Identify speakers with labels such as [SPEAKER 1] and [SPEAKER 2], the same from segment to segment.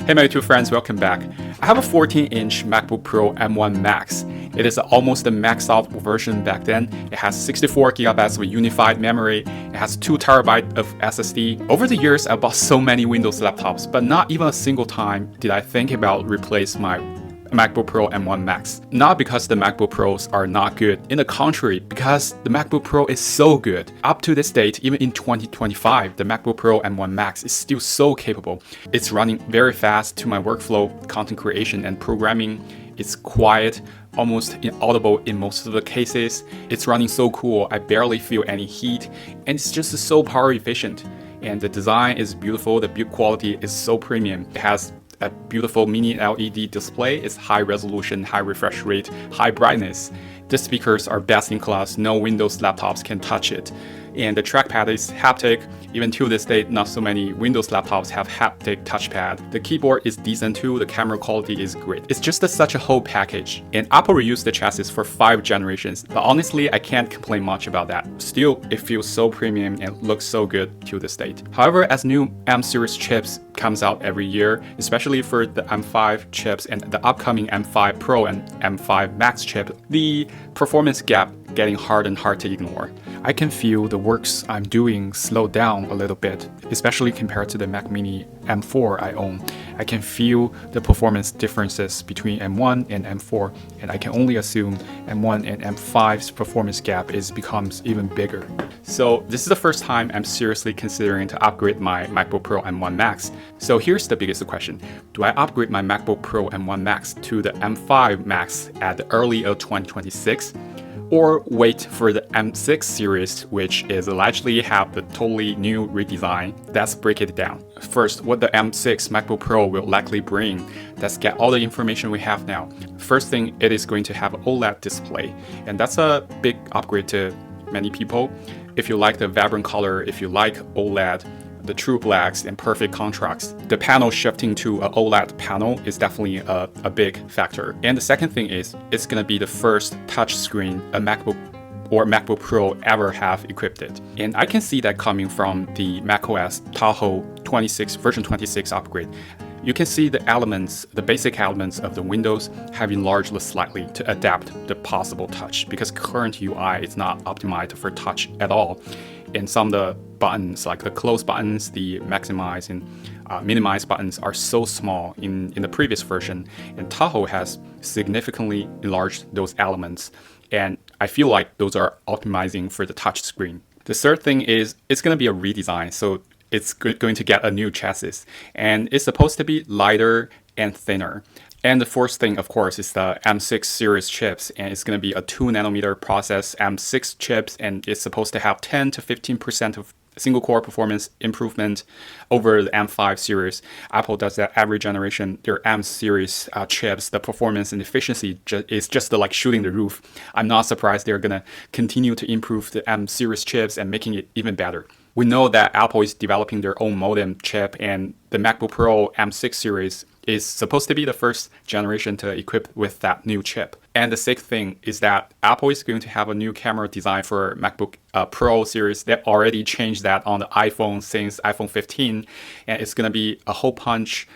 [SPEAKER 1] Hey my two friends, welcome back. I have a 14-inch MacBook Pro M1 Max. It is almost the maxed out version back then. It has 64GB of unified memory. It has 2TB of SSD. Over the years, I bought so many Windows laptops, but not even a single time did I think about replace my MacBook Pro M1 Max. Not because the MacBook Pros are not good, in the contrary, because the MacBook Pro is so good. Up to this date, even in 2025, the MacBook Pro M1 Max is still so capable. It's running very fast to my workflow, content creation and programming. It's quiet, almost inaudible in most of the cases. It's running so cool, I barely feel any heat, and it's just so power efficient. And the design is beautiful, the build quality is so premium. It has a beautiful mini LED display. It's high resolution, high refresh rate, high brightness. The speakers are best in class, no Windows laptops can touch it. And the trackpad is haptic. Even to this day, not so many Windows laptops have haptic touchpad. The keyboard is decent too, the camera quality is great. It's just such a whole package. And Apple reused the chassis for 5 generations, but honestly, I can't complain much about that. Still, it feels so premium and looks so good to this date. However, as new M series chips comes out every year, especially for the M5 chips and the upcoming M5 Pro and M5 Max chip, the performance gap getting hard and hard to ignore. I can feel the works I'm doing slow down a little bit, especially compared to the Mac Mini M4 I own. I can feel the performance differences between M1 and M4, and I can only assume M1 and M5's performance gap becomes even bigger. So this is the first time I'm seriously considering to upgrade my MacBook Pro M1 Max. So here's the biggest question. Do I upgrade my MacBook Pro M1 Max to the M5 Max at the early of 2026? Or wait for the M6 series, which is allegedly have the totally new redesign? Let's break it down. First, what the M6 MacBook Pro will likely bring. Let's get all the information we have now. First thing, it is going to have an OLED display, and that's a big upgrade to many people. If you like the vibrant color, if you like OLED, the true blacks and perfect contrast, the panel shifting to an OLED panel is definitely a big factor. And the second thing is, it's going to be the first touch screen a MacBook or MacBook Pro ever have equipped it. And I can see that coming from the macOS Tahoe version 26 upgrade. You can see the elements, the basic elements of the Windows have enlarged slightly to adapt the possible touch, because current UI is not optimized for touch at all. And some of the buttons, like the close buttons, the maximize and minimize buttons, are so small in the previous version. And Tahoe has significantly enlarged those elements. And I feel like those are optimizing for the touch screen. The third thing is it's going to be a redesign. So it's going to get a new chassis, and it's supposed to be lighter and thinner. And the fourth thing, of course, is the M6 series chips, and it's going to be a 2nm process M6 chips, and it's supposed to have 10 to 15% of single core performance improvement over the M5 series. Apple does that every generation. Their M series chips, the performance and efficiency is just like shooting the roof. I'm not surprised they're going to continue to improve the M series chips and making it even better. We know that Apple is developing their own modem chip, and the MacBook Pro M6 series is supposed to be the first generation to equip with that new chip. And the sixth thing is that Apple is going to have a new camera design for MacBook Pro series. They already changed that on the iPhone since iPhone 15, and it's going to be a hole punch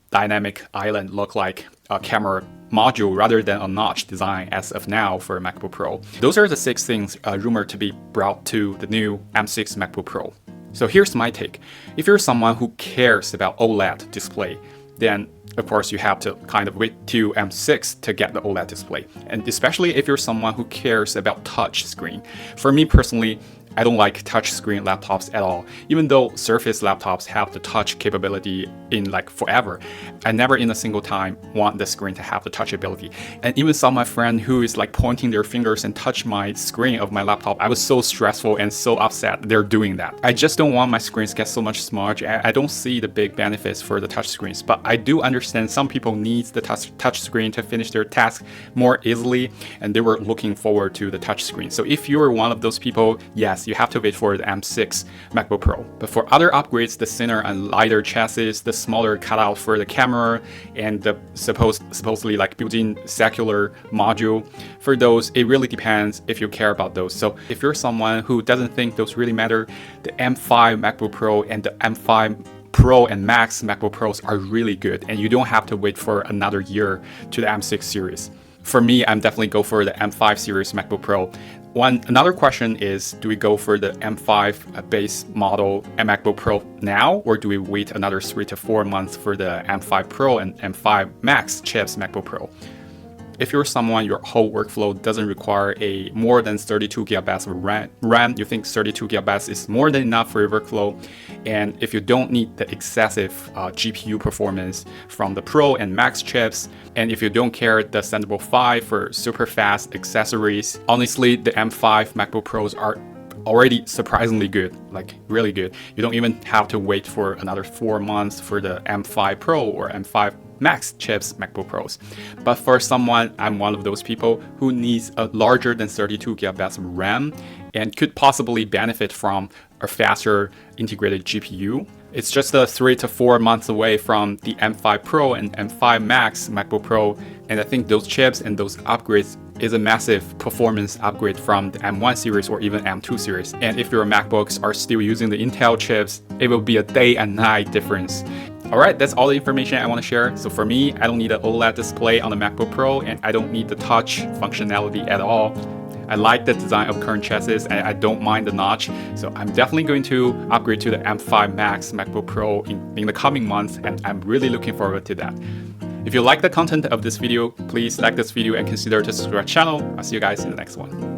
[SPEAKER 1] dynamic island look like a camera module rather than a notch design as of now for MacBook Pro. Those are the 6 things rumored to be brought to the new M6 MacBook Pro. So here's my take. If you're someone who cares about OLED display, then of course you have to kind of wait till M6 to get the OLED display. And especially if you're someone who cares about touch screen. For me personally, I don't like touchscreen laptops at all. Even though Surface laptops have the touch capability in like forever, I never in a single time want the screen to have the touch ability. And even saw my friend who is like pointing their fingers and touch my screen of my laptop. I was so stressful and so upset they're doing that. I just don't want my screens to get so much smudge. I don't see the big benefits for the touch screens, but I do understand some people need the touch screen to finish their task more easily, and they were looking forward to the touch screen. So if you're one of those people, yes, you have to wait for the M6 MacBook Pro. But for other upgrades, the thinner and lighter chassis, the smaller cutout for the camera, and the supposedly like built-in cellular module, for those, it really depends if you care about those. So if you're someone who doesn't think those really matter, the M5 MacBook Pro and the M5 Pro and Max MacBook Pros are really good, and you don't have to wait for another year to the M6 series. For me, I'm definitely go for the M5 series MacBook Pro. Another question is, do we go for the M5 base model MacBook Pro now, or do we wait another 3 to 4 months for the M5 Pro and M5 Max chips MacBook Pro? If you're someone your whole workflow doesn't require a more than 32 gigabytes of RAM, you think 32 gigabytes is more than enough for your workflow, and if you don't need the excessive GPU performance from the Pro and Max chips, and if you don't care the Thunderbolt 5 for super fast accessories, honestly, the M5 MacBook Pros are already surprisingly good, like really good. You don't even have to wait for another 4 months for the M5 Pro or M5 Max chips MacBook Pros. But for someone, I'm one of those people who needs a larger than 32 gigabytes of RAM and could possibly benefit from a faster integrated GPU. It's just 3 to 4 months away from the M5 Pro and M5 Max MacBook Pro, and I think those chips and those upgrades is a massive performance upgrade from the M1 series or even M2 series. And if your MacBooks are still using the Intel chips, it will be a day and night difference. Alright, that's all the information I want to share. So for me, I don't need an OLED display on the MacBook Pro, and I don't need the touch functionality at all. I like the design of current chassis, and I don't mind the notch. So I'm definitely going to upgrade to the M5 Max MacBook Pro in the coming months, and I'm really looking forward to that. If you like the content of this video, please like this video and consider to subscribe to the channel. I'll see you guys in the next one.